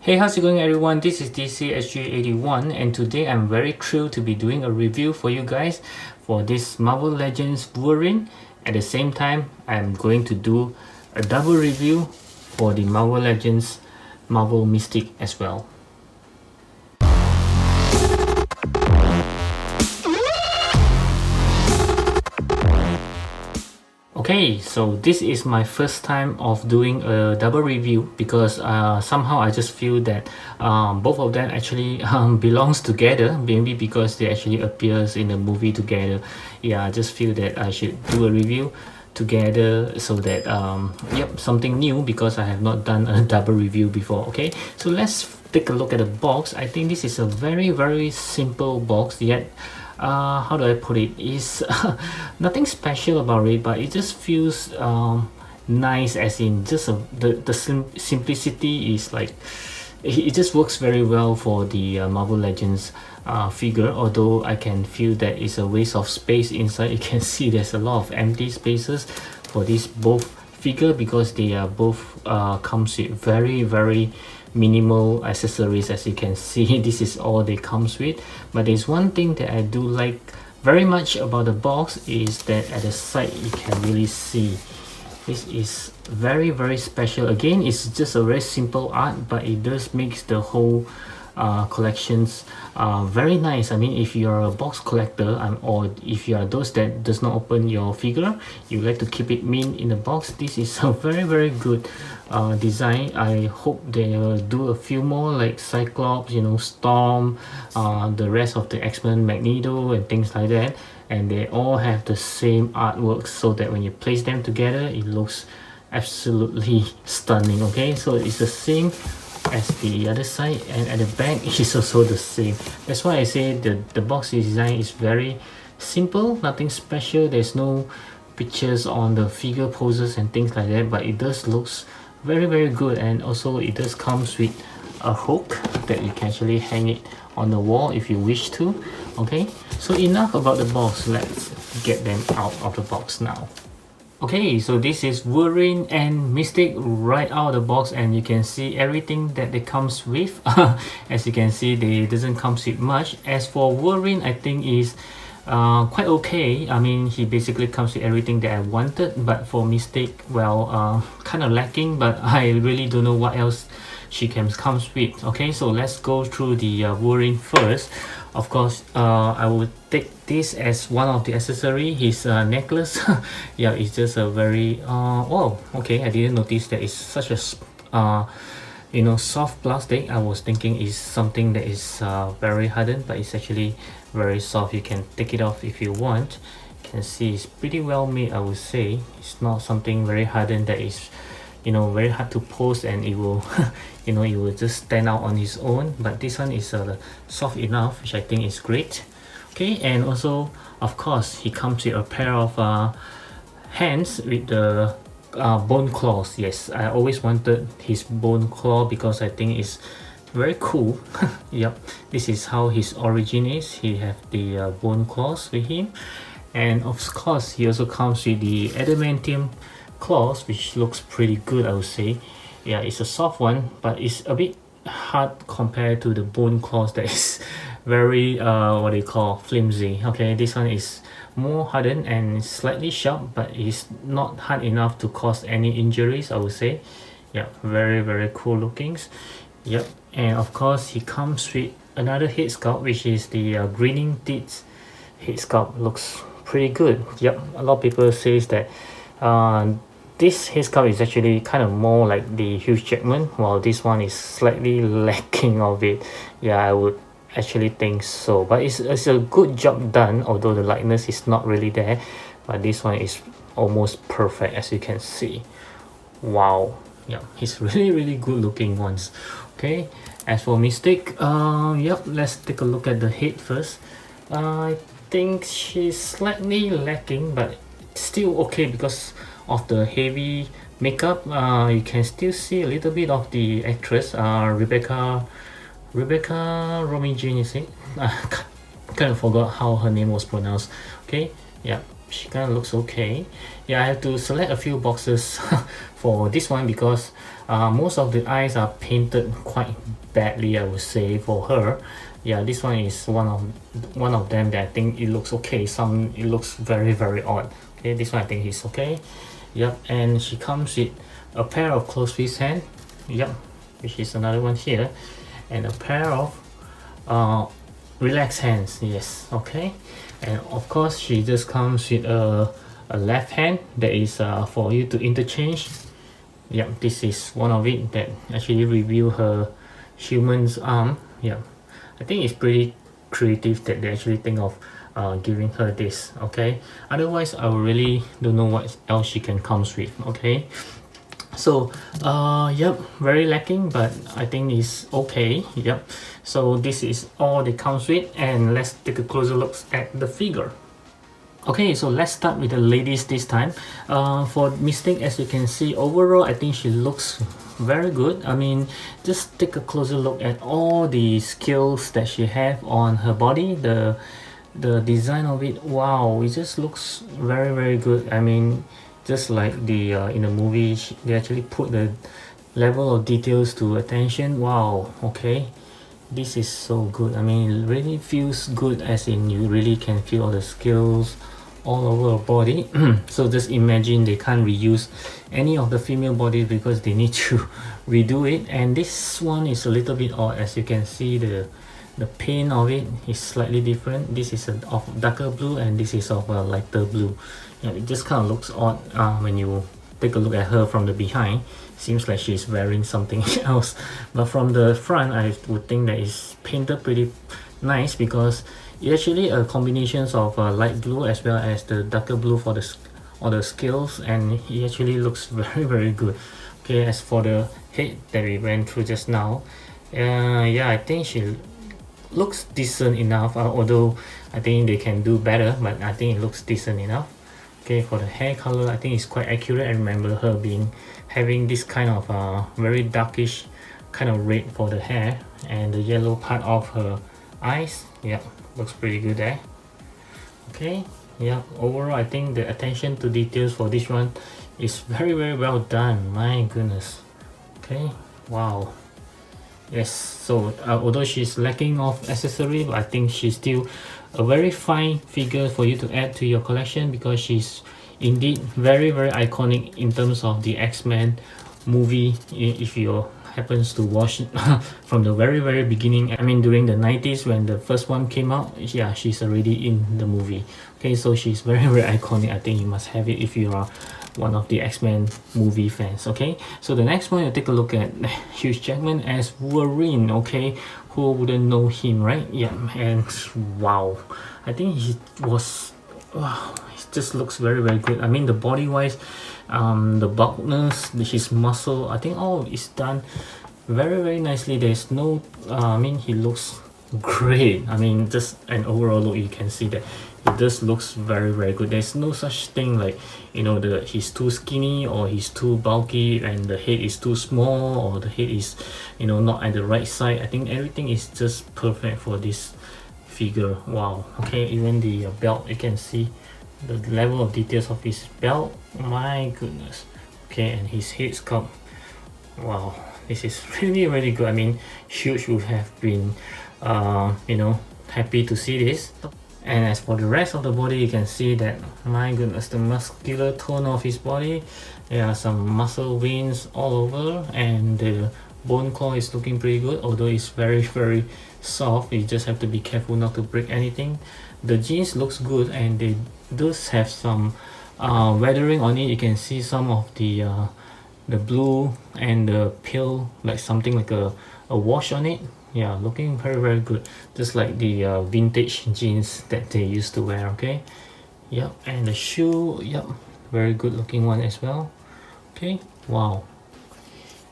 Hey, how's it going everyone? This is DCSG 81 and today I'm very thrilled to be doing a review for you guys for this Marvel Legends Wolverine. At the same time, I'm going to do a double review for the Marvel Legends Marvel Mystique as well. Okay, so this is my first time of doing a double review because somehow I just feel that both of them actually belongs together, maybe because they actually appears in the movie together. Yeah, I just feel that I should do a review together so that yep, something new because I have not done a double review before. Okay, so let's take a look at the box. I think this is a very simple box, yet how do I put it, is nothing special about it, but it just feels nice, as in just the simplicity is like it just works very well for the Marvel Legends figure, although I can feel that it's a waste of space inside. You can see there's a lot of empty spaces for these both figure because they are both comes with very minimal accessories. As you can see, this is all they comes with. But there's one thing that I do like very much about the box is that at the side you can really see this is very special. Again, it's just a very simple art, but it does makes the whole collections very nice. I mean, if you're a box collector or if you are those that does not open your figure, you like to keep it mint in the box, this is a very good design. I hope they will do a few more like Cyclops, you know, Storm, the rest of the X-Men, Magneto and things like that, and they all have the same artwork so that when you place them together it looks absolutely stunning. Okay, so it's the same as the other side, and at the back is also the same. That's why I say the box design is very simple, nothing special. There's no pictures on the figure poses and things like that, but it does looks very good. And also it does comes with a hook that you can actually hang it on the wall if you wish to. Okay, so enough about the box, let's get them out of the box now. Okay, so this is Wolverine and Mystique right out of the box, and you can see everything that they comes with. As you can see, they doesn't comes with much. As for Wolverine, I think is quite okay. I mean, he basically comes with everything that I wanted, but for Mystique, well, kind of lacking, but I really don't know what else she comes with. Okay, so let's go through the Wolverine first. Of course, I would take this as one of the accessory, his necklace. Yeah, it's just a very oh, okay, I didn't notice that it's such a you know, soft plastic. I was thinking is something that is very hardened, but it's actually very soft. You can take it off if you want. You can see it's pretty well made, I would say. It's not something very hardened that is, you know, very hard to pose and it will you know, it will just stand out on its own. But this one is soft enough, which I think is great. Okay, and also of course he comes with a pair of hands with the bone claws. Yes, I always wanted his bone claw because I think it's very cool. Yep, this is how his origin is. He have the bone claws with him, and of course he also comes with the adamantium claws, which looks pretty good, I would say. Yeah, it's a soft one, but it's a bit hard compared to the bone claws that is very what do you call, flimsy. Okay, this one is more hardened and slightly sharp, but it's not hard enough to cause any injuries, I would say. Yeah, very cool lookings. Yep, and of course he comes with another head sculpt, which is the grinning teeth head sculpt. Looks pretty good. Yep, a lot of people says that this head sculpt is actually kind of more like the Hugh Jackman, while this one is slightly lacking of it. Yeah, I would actually think so, but it's a good job done, although the likeness is not really there. But this one is almost perfect, as you can see. Wow, yeah, he's really good looking ones. Okay, as for Mystique, yep, let's take a look at the head first. I think she's slightly lacking, but still okay because of the heavy makeup. You can still see a little bit of the actress, Rebecca Romijn, is it? I kind of forgot how her name was pronounced. Okay, yeah, she kind of looks okay. Yeah, I have to select a few boxes for this one because most of the eyes are painted quite badly, I would say, for her. Yeah, this one is one of them that I think it looks okay. Some it looks very odd. Okay, this one I think is okay. Yep, and she comes with a pair of closed fist hand. Yep, which is another one here, and a pair of relaxed hands. Yes, okay. And of course she just comes with a left hand that is for you to interchange. Yep, this is one of it that actually reveal her human's arm. Yep, I think it's pretty creative that they actually think of giving her this. Okay, otherwise I really don't know what else she can comes with. Okay, so yep, very lacking, but I think it's okay. Yep, so this is all they comes with, and let's take a closer look at the figure. Okay, so let's start with the ladies this time. For Mystique, as you can see, overall I think she looks very good. I mean, just take a closer look at all the skills that she have on her body. The design of it, wow, it just looks very good. I mean, just like the in the movie, they actually put the level of details to attention. Wow, okay, this is so good. I mean, it really feels good, as in you really can feel all the skills all over her body. So just imagine they can't reuse any of the female bodies because they need to redo it. And this one is a little bit odd. As you can see, the paint of it is slightly different. This is of darker blue and this is of a lighter blue. Yeah, it just kind of looks odd when you take a look at her from the behind. Seems like she's wearing something else, but from the front I would think that it's painted pretty nice because it's actually a combination of light blue as well as the darker blue for the scales, and it actually looks very good. Okay, as for the head that we went through just now, yeah, I think she looks decent enough, although I think they can do better, but I think it looks decent enough. Okay, for the hair color, I think it's quite accurate. I remember her having this kind of very darkish kind of red for the hair, and the yellow part of her eyes. Yeah, looks pretty good there. Okay, yeah, overall I think the attention to details for this one is very well done. My goodness. Okay, wow. Yes, so although she's lacking of accessory, but I think she's still a very fine figure for you to add to your collection because she's indeed very iconic in terms of the X-Men movie. If you happens to watch from the very beginning, I mean during the 90s when the first one came out, yeah, she's already in the movie. Okay, so she's very iconic. I think you must have it if you are one of the X-Men movie fans. Okay, so the next one, you take a look at Hugh Jackman as Wolverine. Okay, who wouldn't know him, right? Yeah, and wow, I think he was, wow, it just looks very good. I mean, the body wise, the bulkness, his muscle, I think all is done very nicely. There's no I mean, he looks great. I mean, just an overall look, you can see that it just looks very good. There's no such thing like, you know, he's too skinny or he's too bulky and the head is too small or the head is, you know, not at the right side. I think everything is just perfect for this figure. Wow. Okay, even the belt, you can see the level of details of his belt. My goodness. Okay, and his head sculpt, wow, this is really good. I mean, Huge would have been you know, happy to see this. And as for the rest of the body, you can see that, my goodness, the muscular tone of his body, there are some muscle veins all over, and the bone core is looking pretty good, although it's very soft. You just have to be careful not to break anything. The jeans looks good, and they does have some weathering on it. You can see some of the blue and the pale, like something like a wash on it. Yeah, looking very good, just like the vintage jeans that they used to wear. Okay, yep, and the shoe, yep, very good looking one as well. Okay, wow.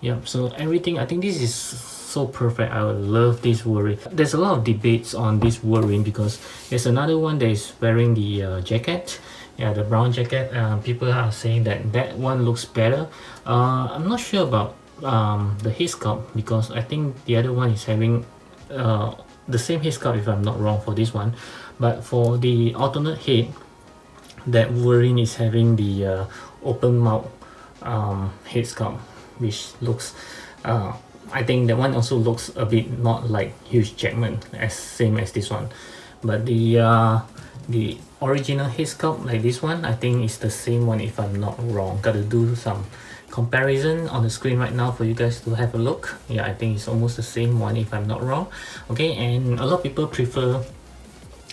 Yep, so everything, I think this is so perfect. I love this Wolverine. There's a lot of debates on this Wolverine because there's another one that is wearing the jacket. Yeah, the brown jacket. People are saying that that one looks better. I'm not sure about the head sculpt because I think the other one is having the same head sculpt, if I'm not wrong, for this one. But for the alternate head, that Wolverine is having the open mouth head sculpt, which looks I think that one also looks a bit not like Hugh Jackman, as same as this one, but the original head sculpt like this one, I think is the same one if I'm not wrong. Gotta do some comparison on the screen right now for you guys to have a look. Yeah, I think it's almost the same one if I'm not wrong. Okay, and a lot of people prefer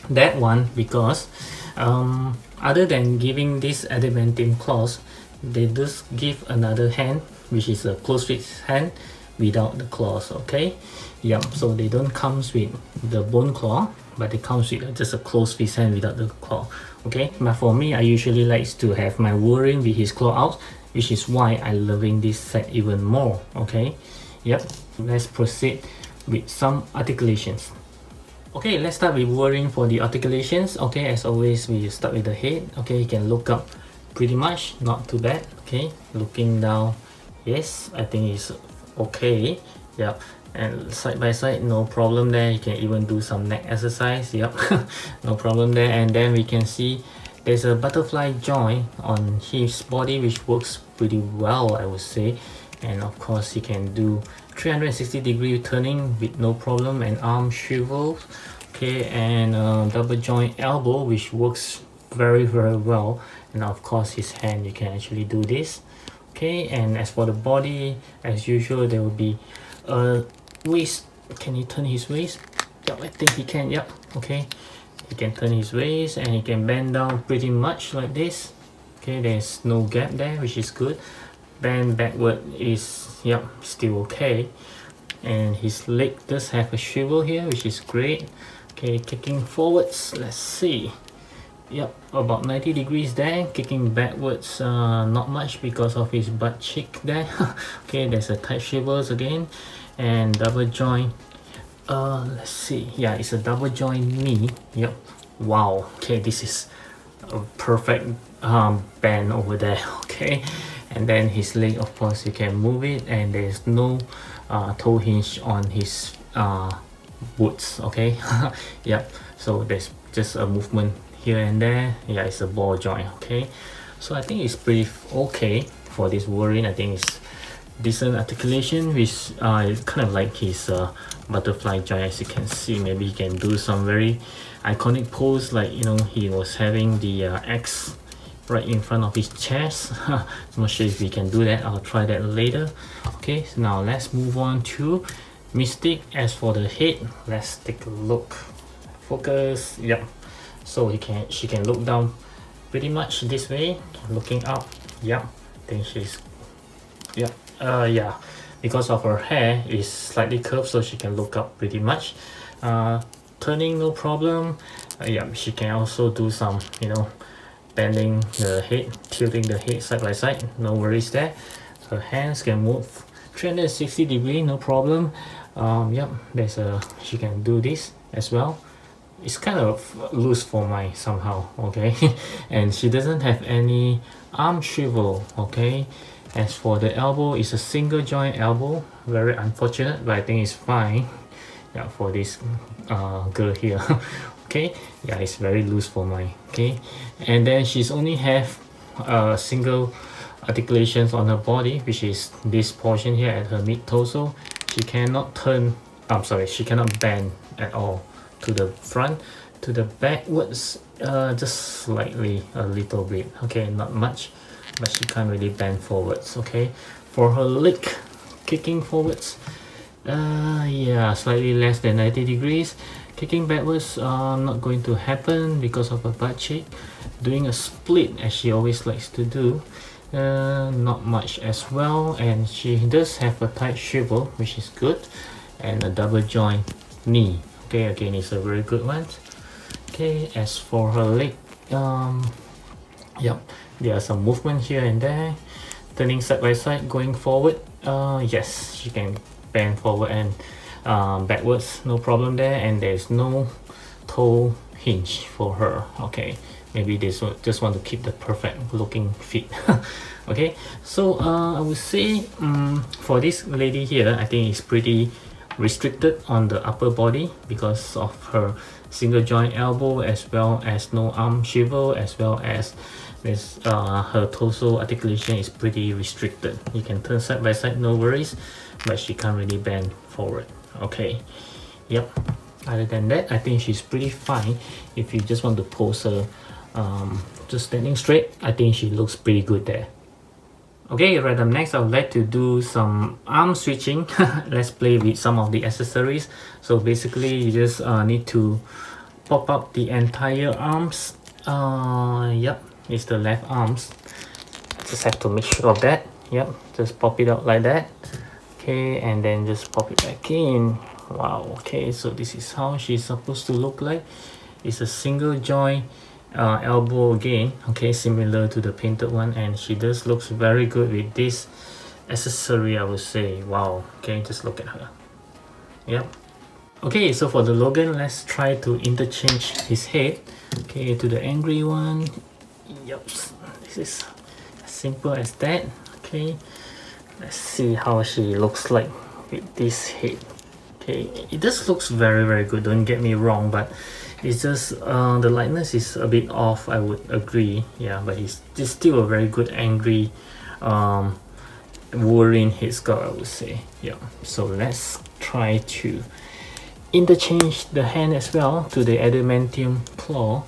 that one because other than giving this adamantium claws, they just give another hand, which is a closed fist hand without the claws. Okay, yeah, so they don't comes with the bone claw, but it comes with just a closed fist hand without the claw. Okay, but for me, I usually like to have my Wolverine with his claw out, which is why I'm loving this set even more. Okay, yep, let's proceed with some articulations. Okay, let's start with Wolverine for the articulations. Okay, as always, we start with the head. Okay, you can look up pretty much, not too bad. Okay, looking down, yes, I think it's okay. Yep, and side by side, no problem there. You can even do some neck exercise. Yep, no problem there. And then we can see there's a butterfly joint on his body, which works pretty well, I would say. And of course, he can do 360-degree turning with no problem, and arm swivel. Okay, and double joint elbow, which works very well. And of course, his hand, you can actually do this. Okay, and as for the body, as usual, there will be a waist. Can he turn his waist? Yep, I think he can. Yep, okay, he can turn his waist and he can bend down pretty much like this. Okay, there's no gap there, which is good. Bend backward is, yep, still okay. And his leg does have a swivel here, which is great. Okay, kicking forwards, let's see. Yep, about 90 degrees there. Kicking backwards, not much because of his butt cheek there. Okay, there's a tight swivels again. And double joint, let's see. Yeah, it's a double joint knee. Yep, wow. Okay, this is a perfect bend over there. Okay, and then his leg, of course, you can move it, and there's no toe hinge on his boots. Okay, yep, so there's just a movement here and there. Yeah, it's a ball joint. Okay, so I think it's pretty okay for this Wolverine. I think it's decent articulation, which kind of like his butterfly joint. As you can see, maybe he can do some very iconic pose, like, you know, he was having the X right in front of his chest. I'm not sure if we can do that. I'll try that later. Okay, so now let's move on to Mystique. As for the head, let's take a look. Focus. Yep, so she can look down pretty much this way, looking up. Yep, I think she's, yep, yeah, because of her hair is slightly curved, so she can look up pretty much. Turning, no problem. Yeah, she can also do some, you know, bending the head, tilting the head side by side, no worries there. Her hands can move 360 degree, no problem. Yep, there's a, she can do this as well. It's kind of loose for my somehow. Okay, and she doesn't have any arm swivel. Okay, as for the elbow, it's a single joint elbow, very unfortunate, but I think it's fine. Yeah, for this girl here. Okay, yeah, it's very loose for mine. Okay, and then she's only have single articulations on her body, which is this portion here at her mid torso. She cannot turn, I'm sorry, she cannot bend at all to the front, to the backwards, just slightly, a little bit. Okay, not much, but she can't really bend forwards. Okay, for her leg, kicking forwards, yeah, slightly less than 90 degrees. Kicking backwards, not going to happen because of her butt cheek. Doing a split, as she always likes to do, not much as well. And she does have a tight swivel, which is good, and a double joint knee. Okay, again, it's a very good one. Okay, as for her leg, yep, there are some movement here and there. Turning side by side, going forward, yes, she can bend forward and backwards, no problem there. And there's no toe hinge for her. Okay, maybe they just want to keep the perfect looking feet. Okay, so I would say for this lady here, I think it's pretty restricted on the upper body because of her single joint elbow, as well as no arm swivel, as well as this her torso articulation is pretty restricted. You can turn side by side, no worries, but she can't really bend forward. Okay, yep. Other than that, I think she's pretty fine. If you just want to pose her just standing straight, I think she looks pretty good there. Okay, right up next, I would like to do some arm switching. Let's play with some of the accessories. So basically, you just need to pop up the entire arms. Yep, it's the left arms. Just have to make sure of that. Yep, just pop it out like that. Okay, and then just pop it back in. Wow, okay, so this is how she's supposed to look like. It's a single joint elbow again, okay, similar to the painted one, and she does looks very good with this accessory, I would say. Wow, okay, just look at her. Yep. Okay, so for the Logan, let's try to interchange his head. Okay, to the angry one. Yep, this is as simple as that. Okay, let's see how she looks like with this head. Okay, it just looks very good, don't get me wrong, but it's just the lightness is a bit off, I would agree. Yeah, but he's still a very good angry Wolverine head sculpt, I would say. Yeah, so let's try to interchange the hand as well to the adamantium claw.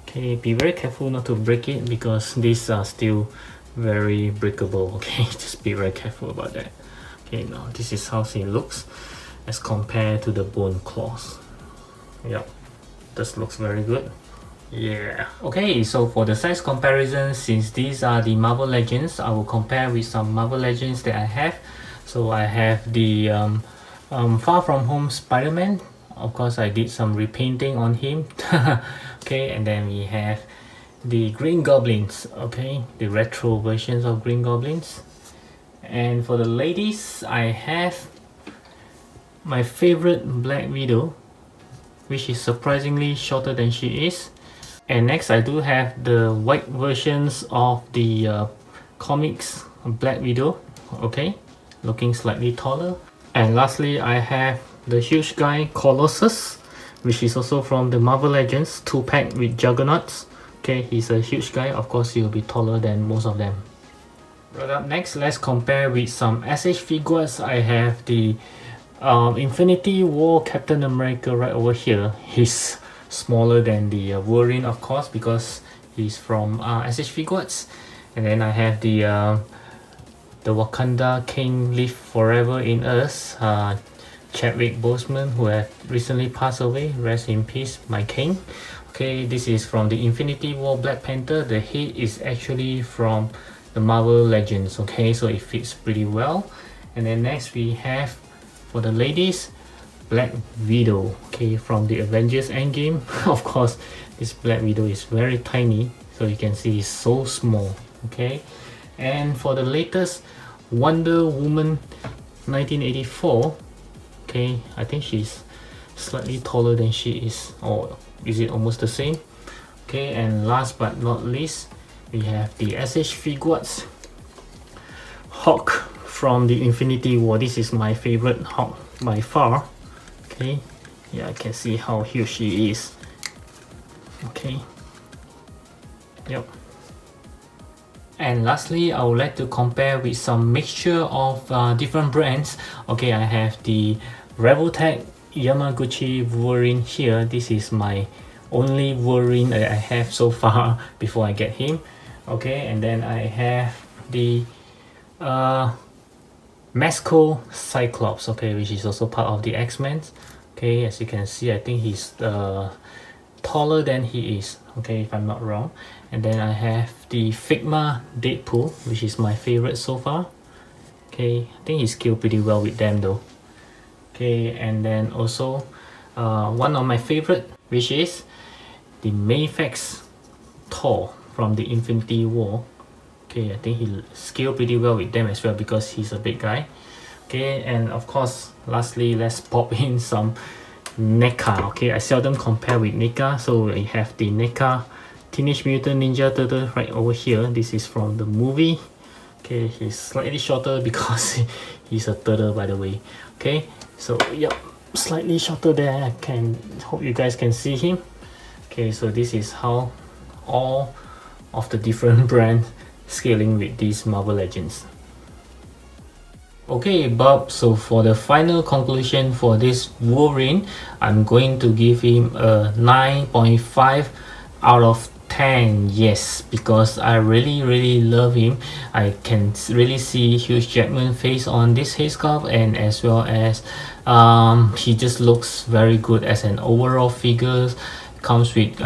Okay, be very careful not to break it because these are still very breakable. Okay, just be very careful about that. Okay, now this is how she looks as compared to the bone claws. Yep, this looks very good. Yeah. Okay, so for the size comparison, since these are the Marvel Legends, I will compare with some Marvel Legends that I have. So I have the Far From Home Spider-Man. Of course, I did some repainting on him. Okay, and then we have the Green Goblins. Okay, the retro versions of Green Goblins. And for the ladies, I have my favorite Black Widow, which is surprisingly shorter than she is. And next, I do have the white versions of the comics Black Widow. Okay, looking slightly taller. And lastly, I have the huge guy Colossus, which is also from the Marvel Legends 2-pack with Juggernauts. Okay, he's a huge guy. Of course, he'll be taller than most of them. Right up next, let's compare with some SH figures. I have the Infinity War Captain America right over here. He's smaller than the Wolverine, of course, because he's from SH figures. And then I have the Wakanda King Live Forever in Us, Chadwick Boseman, who have recently passed away. Rest in peace, my king. Okay, this is from the Infinity War Black Panther. The head is actually from the Marvel Legends. Okay, so it fits pretty well. And then next we have, for the ladies, Black Widow. Okay, from the Avengers Endgame. Of course, this Black Widow is very tiny, so you can see it's so small. Okay, and for the latest Wonder Woman 1984. Okay, I think she's slightly taller than she is, or is it almost the same? Okay, and last but not least, we have the SH figures Hawk from the Infinity War. This is my favorite Hawk by far. Okay, yeah, I can see how huge she is. Okay, yep. And lastly, I would like to compare with some mixture of different brands. Okay, I have the Revoltech Yamaguchi Wolverine here. This is my only Wolverine that I have so far before I get him. Okay, and then I have the Mesco Cyclops, okay, which is also part of the X-Men. Okay, as you can see, I think he's taller than he is, okay, if I'm not wrong. And then I have the Figma Deadpool, which is my favorite so far. Okay, I think he scaled pretty well with them though. Okay, and then also one of my favorite, which is the Mayfax Thor from the Infinity War. Okay, I think he scaled pretty well with them as well because he's a big guy. Okay, and of course, lastly, let's pop in some NECA. Okay, I seldom compare with NECA, so we have the NECA Teenage Mutant Ninja Turtle right over here. This is from the movie. Okay, he's slightly shorter because he's a turtle, by the way. Okay, so yep, slightly shorter there. I can hope you guys can see him. Okay, so this is how all of the different brands scaling with these Marvel Legends. Okay, Bob, so for the final conclusion for this Wolverine, I'm going to give him a 9.5 out of 10. Yes, because I really love him. I can really see Hugh Jackman face on this head sculpt, and as well as he just looks very good as an overall figure. Comes with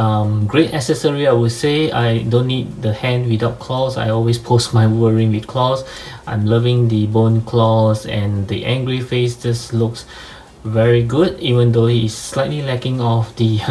great accessory. I would say I don't need the hand without claws. I always post my Wolverine with claws. I'm loving the bone claws, and the angry face just looks very good, even though he's slightly lacking of the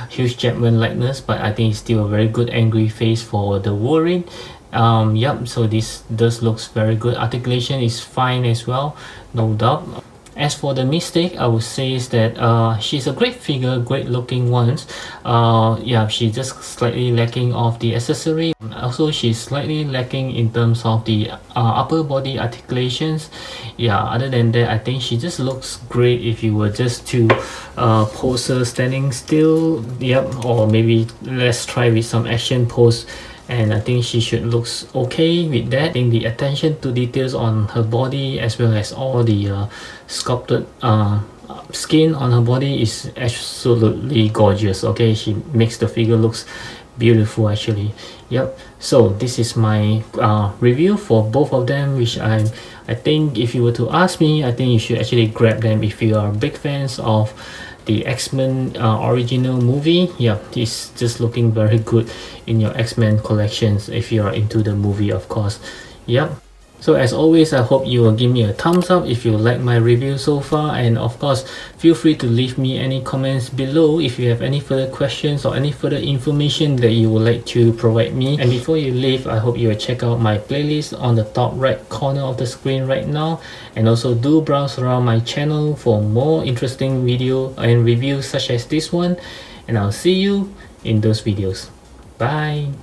Hugh Jackman likeness, but I think it's still a very good angry face for the Wolverine. Yep, so this does looks very good. Articulation is fine as well, no doubt. As for the Mystique, I would say is that she's a great figure, great looking ones. Yeah, she's just slightly lacking of the accessory. Also, she's slightly lacking in terms of the upper body articulations. Yeah, other than that, I think she just looks great if you were just to pose her standing still. Yep, or maybe let's try with some action pose. And I think she should looks okay with that. I think the attention to details on her body, as well as all the sculpted skin on her body, is absolutely gorgeous. Okay, she makes the figure looks beautiful actually. Yep, so this is my review for both of them, which I think if you were to ask me, I think you should actually grab them if you are big fans of the X-Men original movie. Yeah, it's just looking very good in your X-Men collections if you are into the movie, of course. Yep. So as always, I hope you will give me a thumbs up if you like my review so far, and of course feel free to leave me any comments below if you have any further questions or any further information that you would like to provide me. And before you leave, I hope you will check out my playlist on the top right corner of the screen right now, and also do browse around my channel for more interesting video and reviews such as this one, and I'll see you in those videos. Bye.